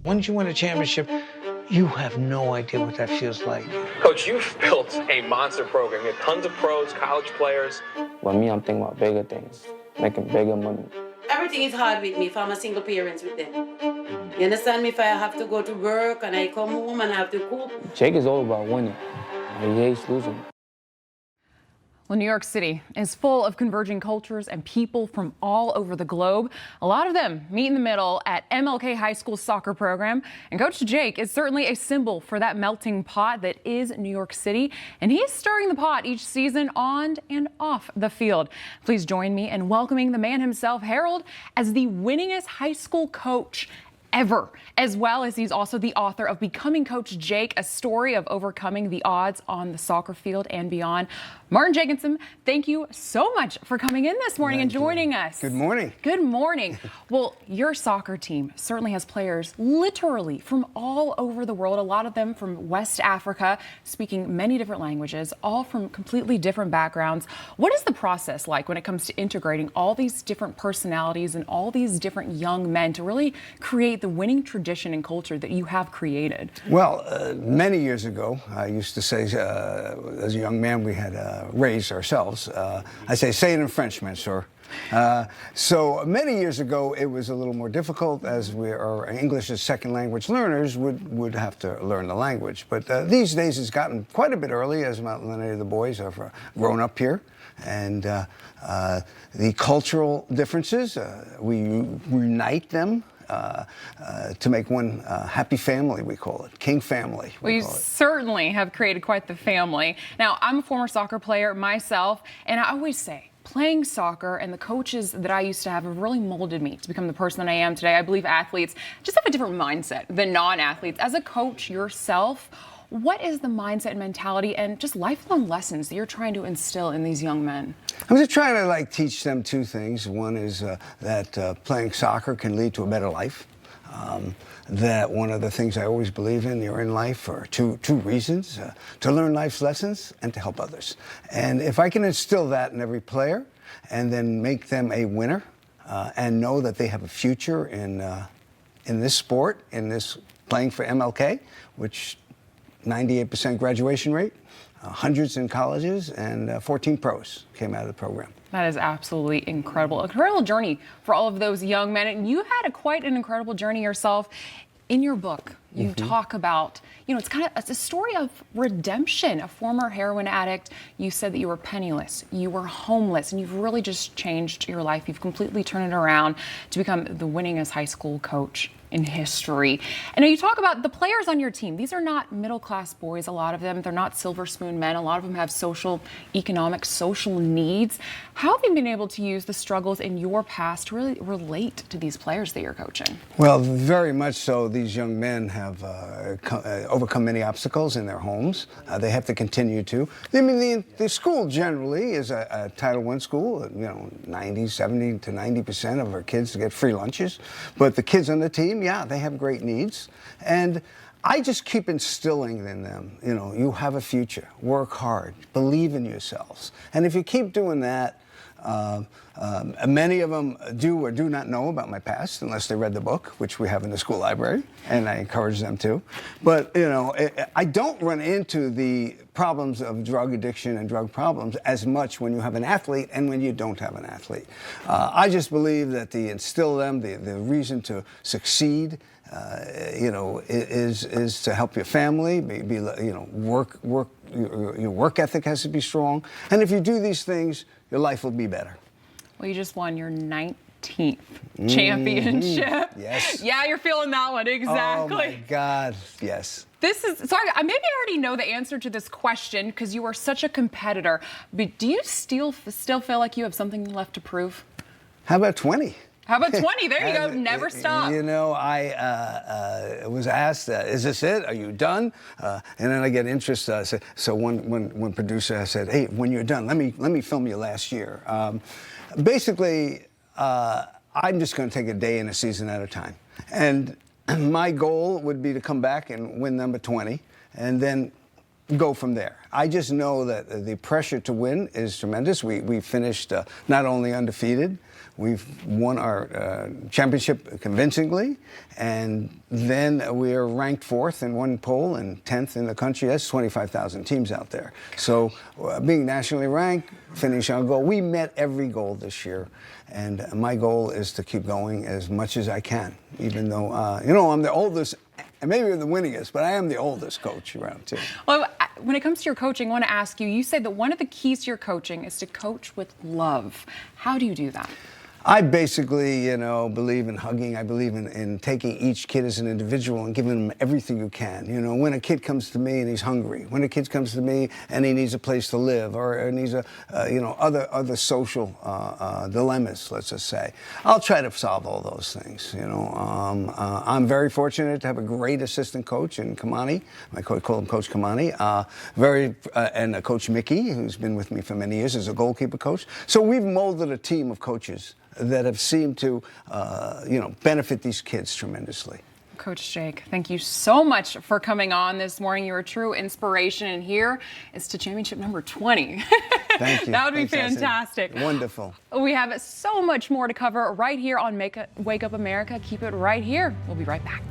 Once you win a championship, you have no idea what that feels like. Coach, you've built a monster program. You have tons of pros, college players. With me, I'm thinking about bigger things, making bigger money. Everything is hard with me if I'm a single parent with them. You understand me? If I have to go to work and I come home and I have to cook. Jake is all about winning. He hates losing. Well, New York City is full of converging cultures and people from all over the globe. A lot of them meet in the middle at MLK High School's soccer program. And Coach Jake is certainly a symbol for that melting pot that is New York City. And he is stirring the pot each season on and off the field. Please join me in welcoming the man himself, Harold, as the winningest high school coach ever, as well as he's also the author of Becoming Coach Jake, a story of overcoming the odds on the soccer field and beyond. Martin Jenkinson, thank you so much for coming in this morning and joining us. Good morning. Good morning. Well, your soccer team certainly has players literally from all over the world, a lot of them from West Africa, speaking many different languages, all from completely different backgrounds. What is the process like when it comes to integrating all these different personalities and all these different young men to really create the winning tradition and culture that you have created? Well, many years ago, I used to say, as a young man, we had raised ourselves. I say it in French, monsieur. So many years ago, it was a little more difficult as we are English as second language learners would have to learn the language. But these days it's gotten quite a bit early as many of the boys have grown up here. And the cultural differences, we unite them. To make one happy family, we call it. King family. Well, you certainly have created quite the family. Now, I'm a former soccer player myself, and I always say, playing soccer and the coaches that I used to have really molded me to become the person that I am today. I believe athletes just have a different mindset than non-athletes. As a coach yourself, what is the mindset and mentality and just lifelong lessons that you're trying to instill in these young men? I'm just trying to teach them two things. One is that playing soccer can lead to a better life. That one of the things I always believe in, you're in life for two reasons, to learn life's lessons and to help others. And if I can instill that in every player and then make them a winner and know that they have a future in this sport, in this playing for MLK, which 98% graduation rate, hundreds in colleges, and 14 pros came out of the program. That is absolutely incredible. An incredible journey for all of those young men. And you had quite an incredible journey yourself. In your book, you talk about, it's a story of redemption. A former heroin addict, you said that you were penniless, you were homeless, and you've really just changed your life. You've completely turned it around to become the winningest high school coach in history. And you talk about the players on your team. These are not middle-class boys, a lot of them. They're not silver spoon men. A lot of them have social needs. How have you been able to use the struggles in your past to really relate to these players that you're coaching? Well, very much so. These young men have overcome many obstacles in their homes. They have to continue to. I mean, the school generally is a Title I school. 70 to 90% of our kids get free lunches. But the kids on the team, yeah, they have great needs. And I just keep instilling in them, you have a future, work hard, believe in yourselves. And if you keep doing that, many of them do or do not know about my past unless they read the book, which we have in the school library, and I encourage them to. But, I don't run into the problems of drug addiction and drug problems as much when you have an athlete and when you don't have an athlete. I just believe that instill them, the reason to succeed, is to help your family, your work ethic has to be strong. And if you do these things, your life will be better. Well, you just won your 19th championship. Yes. Yeah, you're feeling that one, exactly. Oh, my God, yes. Sorry, maybe I already know the answer to this question because you are such a competitor, but do you still feel like you have something left to prove? How about 20? How about 20? There you go. Never stop. I was asked, is this it? Are you done? And then I get interest. So one producer said, hey, when you're done, let me film you last year. Basically, I'm just going to take a day in a season at a time. And my goal would be to come back and win number 20. And then go from there. I just know that the pressure to win is tremendous. We finished not only undefeated, we've won our championship convincingly, and then we are ranked 4th in one poll and 10th in the country. That's 25,000 teams out there. So being nationally ranked, finish our goal. We met every goal this year, and my goal is to keep going as much as I can, even though, I'm the oldest, and maybe the winningest, but I am the oldest coach around too. Well, when it comes to your coaching, I want to ask you, you said that one of the keys to your coaching is to coach with love. How do you do that? I basically, believe in hugging. I believe in taking each kid as an individual and giving them everything you can. When a kid comes to me and he's hungry, when a kid comes to me and he needs a place to live, or needs other social dilemmas, let's just say, I'll try to solve all those things. I'm very fortunate to have a great assistant coach in Kamani. I call him Coach Kamani. And Coach Mickey, who's been with me for many years as a goalkeeper coach. So we've molded a team of coaches that have seemed to, benefit these kids tremendously. Coach Jake, thank you so much for coming on this morning. You're a true inspiration, and here is to championship number 20. Thank you. That would be Thanks, fantastic. Wonderful. We have so much more to cover right here on Wake Up America. Keep it right here. We'll be right back.